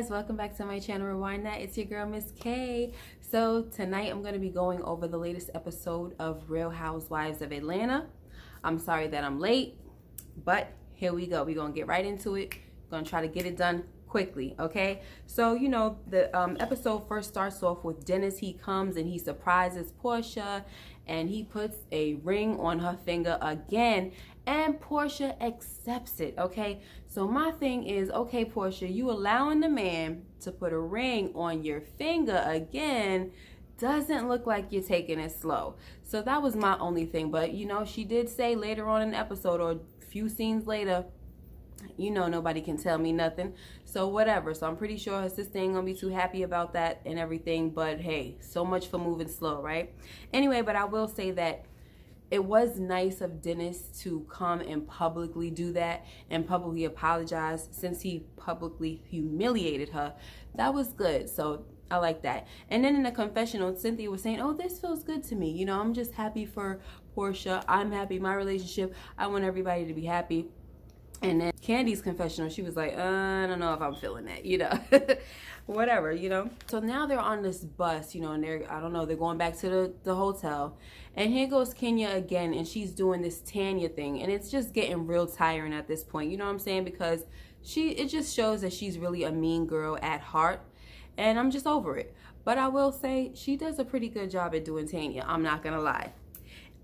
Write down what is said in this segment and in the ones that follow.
guys, welcome back to my channel Rewind That. It's your girl Miss K. So tonight I'm going to be going over the latest episode of Real Housewives of Atlanta. I'm sorry that I'm late, but here we go. We're going to get right into it. Going to try to get it done quickly, okay? So you know, the episode first starts off with Dennis. He comes and he surprises Porsha and he puts a ring on her finger again, and Porsha accepts it, okay? So my thing is, okay, Porsha, you allowing the man to put a ring on your finger again doesn't look like you're taking it slow. So that was my only thing. But you know, she did say later on in the episode, or a few scenes later, you know, nobody can tell me nothing, so whatever. So I'm pretty sure her sister ain't gonna be too happy about that and everything, but hey, so much for moving slow, right? Anyway, but I will say that it was nice of Dennis to come and publicly do that and publicly apologize, since he publicly humiliated her. That was good, so I like that. And then in the confessional, Cynthia was saying, oh, this feels good to me, you know, I'm just happy for Porsha, I'm happy, my relationship, I want everybody to be happy. And then Candy's confessional, she was like, I don't know if I'm feeling that, you know. Whatever, you know. So now they're on this bus, you know, and they're, I don't know, they're going back to the hotel. And here goes Kenya again, and she's doing this Tanya thing. And it's just getting real tiring at this point, you know what I'm saying? Because it just shows that she's really a mean girl at heart. And I'm just over it. But I will say, she does a pretty good job at doing Tanya, I'm not going to lie.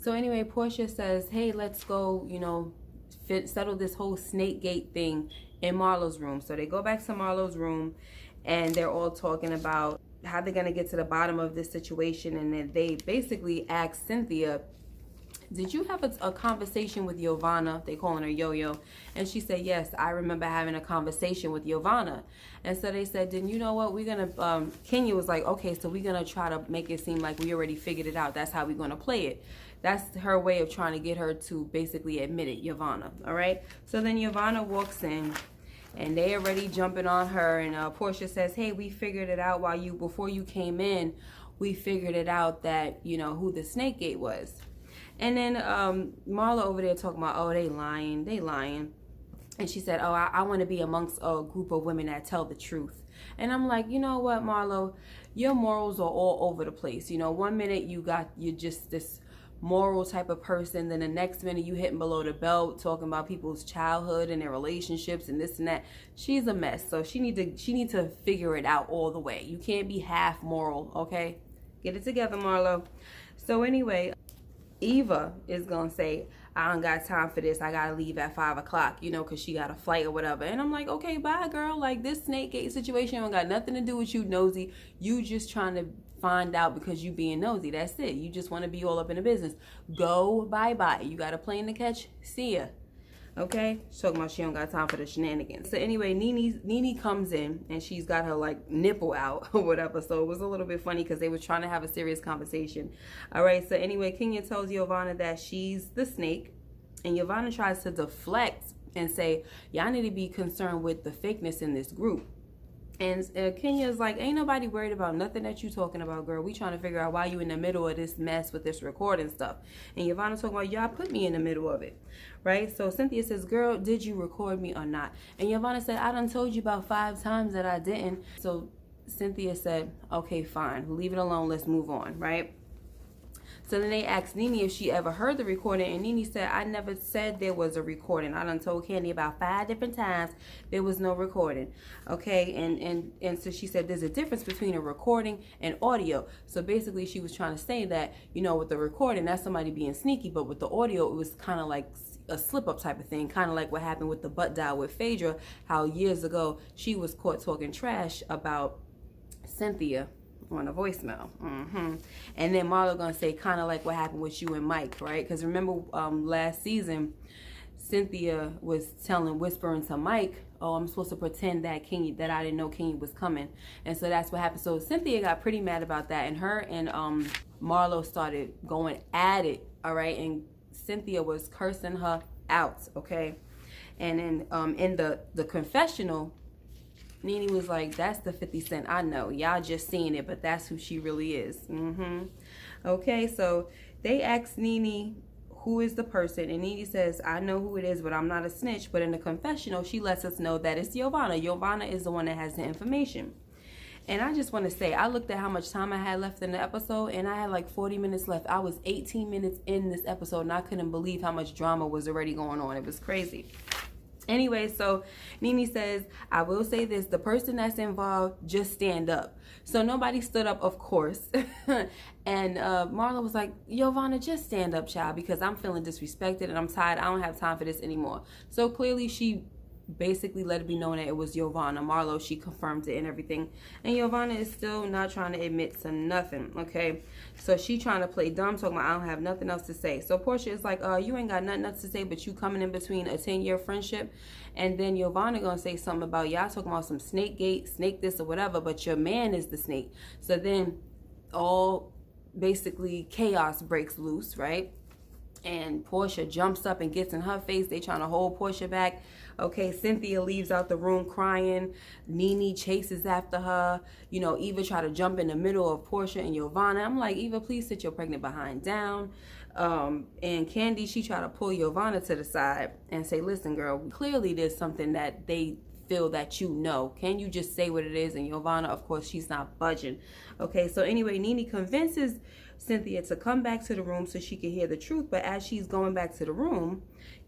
So anyway, Porsha says, hey, let's go, you know, settle this whole snake gate thing in Marlo's room. So they go back to Marlo's room and they're all talking about how they're going to get to the bottom of this situation. And then they basically ask Cynthia, did you have a conversation with Yovanna? They calling her Yo-Yo. And she said, yes, I remember having a conversation with Yovanna. And so they said, then you know what, we're going to, Kenya was like, okay, so we're going to try to make it seem like we already figured it out. That's how we're going to play it. That's her way of trying to get her to basically admit it, Yovanna, all right? So then Yovanna walks in, and they already jumping on her, and Porsha says, hey, we figured it out before you came in, we figured it out that, you know, who the snake gate was. And then Marlo over there talking about, oh, they lying. And she said, oh, I want to be amongst a group of women that tell the truth. And I'm like, you know what, Marlo, your morals are all over the place. You know, one minute you're just this moral type of person, then the next minute you hitting below the belt talking about people's childhood and their relationships and this and that. She's a mess, so she need to figure it out all the way. You can't be half moral, okay? Get it together, Marlo. So anyway, Eva is gonna say, I don't got time for this, I gotta leave at 5 o'clock, you know, because she got a flight or whatever. And I'm like, okay, bye, girl. Like, this snake gate situation don't got nothing to do with you, nosy. You just trying to find out because you being nosy. That's it. You just want to be all up in the business. Go, bye-bye. You got a plane to catch. See ya. Okay? She's talking about she don't got time for the shenanigans. So anyway, Nene comes in and she's got her like nipple out or whatever. So it was a little bit funny because they was trying to have a serious conversation. All right. So anyway, Kenya tells Yovanna that she's the snake, and Yovanna tries to deflect and say, y'all need to be concerned with the fakeness in this group. And Kenya's like, ain't nobody worried about nothing that you talking about, girl. We trying to figure out why you in the middle of this mess with this recording stuff. And Yovanna talking about, y'all put me in the middle of it, right? So Cynthia says, girl, did you record me or not? And Yovanna said, I done told you about 5 times that I didn't. So Cynthia said, okay, fine. Leave it alone. Let's move on, right? So then they asked Nene if she ever heard the recording, and Nene said, I never said there was a recording. I done told Candy about 5 different times there was no recording. Okay, and so she said there's a difference between a recording and audio. So basically she was trying to say that, you know, with the recording, that's somebody being sneaky, but with the audio, it was kind of like a slip-up type of thing, kind of like what happened with the butt dial with Phaedra, how years ago she was caught talking trash about Cynthia on a voicemail. And then Marlo gonna say kind of like what happened with you and Mike, right? Because remember last season, Cynthia was whispering to Mike, oh, I'm supposed to pretend that I didn't know Kenya was coming. And so that's what happened. So Cynthia got pretty mad about that, and her and Marlo started going at it, all right? And Cynthia was cursing her out, okay? And then in the confessional, Nene was like, that's the 50 Cent I know. Y'all just seeing it, but that's who she really is. Okay, so they asked Nene who is the person, and Nene says, I know who it is, but I'm not a snitch. But in the confessional, she lets us know that it's Yovanna. Yovanna is the one that has the information. And I just want to say, I looked at how much time I had left in the episode, and I had like 40 minutes left. I was 18 minutes in this episode, and I couldn't believe how much drama was already going on. It was crazy. Anyway, so Nene says, I will say this, the person that's involved, just stand up. So nobody stood up, of course. And Marlo was like, Yovanna, just stand up, child, because I'm feeling disrespected and I'm tired. I don't have time for this anymore. So clearly she basically let it be known that it was Yovanna. Marlo, she confirmed it and everything. And Yovanna is still not trying to admit to nothing, okay? So she trying to play dumb, talking about I don't have nothing else to say. So Porsha is like, you ain't got nothing else to say, but you coming in between a 10-year friendship. And then Yovanna gonna say something about y'all talking about some snake gate, snake this or whatever, but your man is the snake. So then all basically chaos breaks loose, right? And Porsha jumps up and gets in her face. They trying to hold Porsha back. Okay, Cynthia leaves out the room crying. Nene chases after her. You know, Eva try to jump in the middle of Porsha and Yovanna. I'm like, Eva, please sit your pregnant behind down. And Candy, she try to pull Yovanna to the side and say, listen, girl, clearly there's something that they feel that you know. Can you just say what it is? And Yovanna, of course, she's not budging. Okay, so anyway, Nene convinces Cynthia to come back to the room so she can hear the truth. But as she's going back to the room,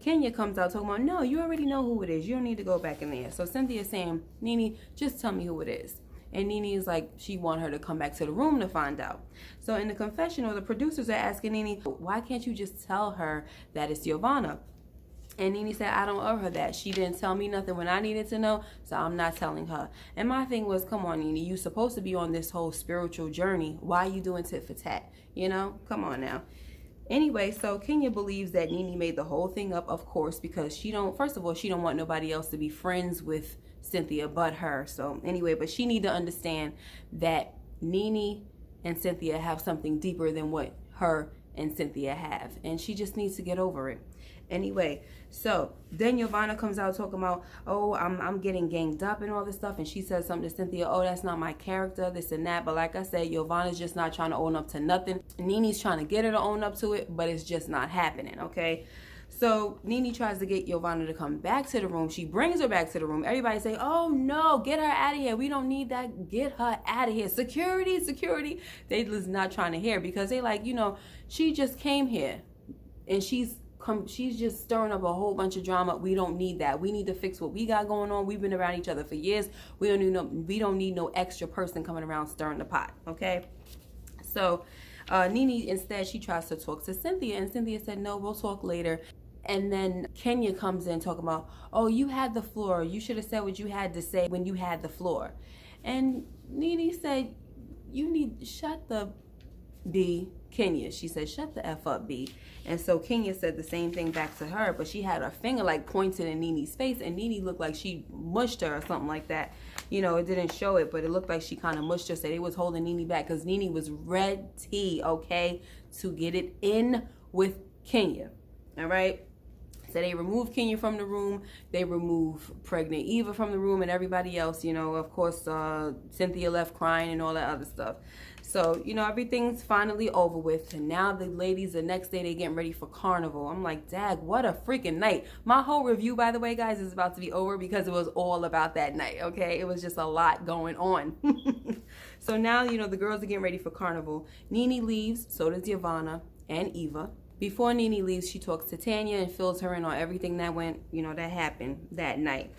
Kenya comes out talking about, no, you already know who it is. You don't need to go back in there. So Cynthia's saying, Nene, just tell me who it is. And Nene is like, she want her to come back to the room to find out. So in the confessional, the producers are asking Nene, why can't you just tell her that it's Yovanna? And Nene said, I don't owe her that. She didn't tell me nothing when I needed to know, so I'm not telling her. And my thing was, come on, Nene, you supposed to be on this whole spiritual journey. Why are you doing tit for tat? You know, come on now. Anyway, so Kenya believes that Nene made the whole thing up, of course, because she don't, first of all, she don't want nobody else to be friends with Cynthia but her. So anyway, but she need to understand that Nene and Cynthia have something deeper than what her and Cynthia have. And she just needs to get over it. Anyway, so then Yovanna comes out talking about, oh, I'm getting ganged up and all this stuff. And she says something to Cynthia, oh, that's not my character, this and that. But like I said, Yovanna's just not trying to own up to nothing. Nene's trying to get her to own up to it, but it's just not happening, okay? So Nene tries to get Yovanna to come back to the room. She brings her back to the room. Everybody say, oh, no, get her out of here. We don't need that. Get her out of here. Security, security. They just not trying to hear because they like, you know, she just came here and she's just stirring up a whole bunch of drama. We don't need that. We need to fix what we got going on. We've been around each other for years. We don't need no extra person coming around stirring the pot, okay? So Nene, instead, she tries to talk to Cynthia, and Cynthia said, no, we'll talk later. And then Kenya comes in talking about, oh, you had the floor. You should have said what you had to say when you had the floor. And Nene said, you need, shut the B, Kenya. She said, shut the F up, B. And so Kenya said the same thing back to her, but she had her finger like pointed in Nene's face, and Nene looked like she mushed her or something like that. You know, it didn't show it, but it looked like she kind of mushed her. So they was holding Nene back because Nene was ready, okay, to get it in with Kenya. All right. So they removed Kenya from the room. They removed pregnant Eva from the room and everybody else, you know, of course, Cynthia left crying and all that other stuff. So, you know, everything's finally over with. And now the ladies, the next day, they getting ready for carnival. I'm like, dag, what a freaking night. My whole review, by the way, guys, is about to be over because it was all about that night, okay? It was just a lot going on. So now, you know, the girls are getting ready for carnival. Nene leaves, so does Yovanna and Eva. Before Nene leaves, she talks to Tanya and fills her in on everything that went, you know, that happened that night.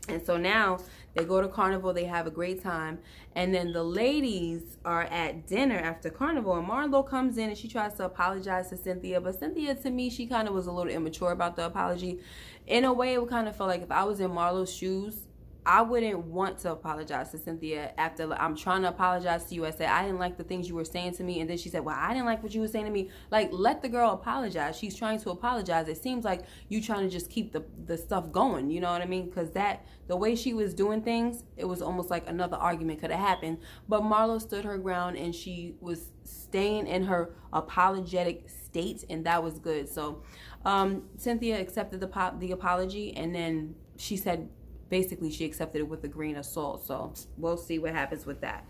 And so now they go to carnival, they have a great time, and then the ladies are at dinner after carnival, and Marlo comes in and she tries to apologize to Cynthia, but Cynthia, to me, she kind of was a little immature about the apology. In a way, it kind of felt like if I was in Marlo's shoes, I wouldn't want to apologize to Cynthia after I'm trying to apologize to you. I said, I didn't like the things you were saying to me. And then she said, well, I didn't like what you were saying to me. Like, let the girl apologize. She's trying to apologize. It seems like you trying to just keep the stuff going. You know what I mean? Because the way she was doing things, it was almost like another argument could have happened. But Marlo stood her ground and she was staying in her apologetic state. And that was good. So Cynthia accepted the apology. And then she said, basically, she accepted it with a grain of salt. So we'll see what happens with that.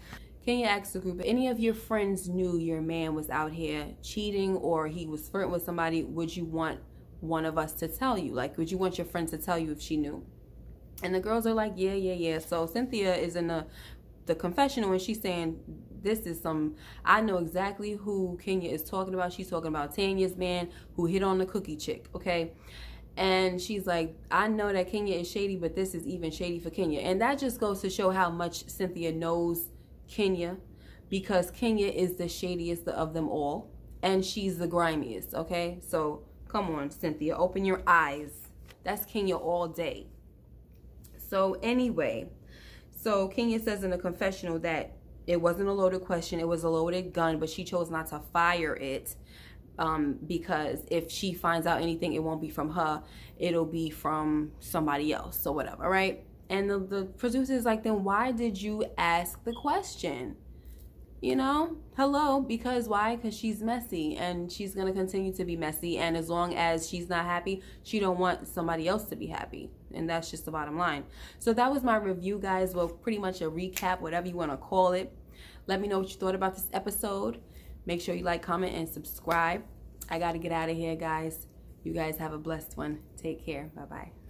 Kenya asked the group, if any of your friends knew your man was out here cheating or he was flirting with somebody, would you want one of us to tell you? Like, would you want your friend to tell you if she knew? And the girls are like, yeah. So Cynthia is in the confessional and she's saying, this is I know exactly who Kenya is talking about. She's talking about Tanya's man who hit on the cookie chick, okay? And she's like, I know that Kenya is shady, but this is even shady for Kenya. And that just goes to show how much Cynthia knows Kenya, because Kenya is the shadiest of them all. And she's the grimiest, okay? So come on, Cynthia, open your eyes. That's Kenya all day. So anyway, so Kenya says in the confessional that it wasn't a loaded question. It was a loaded gun, but she chose not to fire it because if she finds out anything, it won't be from her. It'll be from somebody else. So whatever, right? And the producer's like, then why did you ask the question? You know, hello, because why? Because she's messy and she's going to continue to be messy. And as long as she's not happy, she don't want somebody else to be happy. And that's just the bottom line. So that was my review, guys. Well, pretty much a recap, whatever you want to call it. Let me know what you thought about this episode. Make sure you like, comment, and subscribe. I got to get out of here, guys. You guys have a blessed one. Take care. Bye-bye.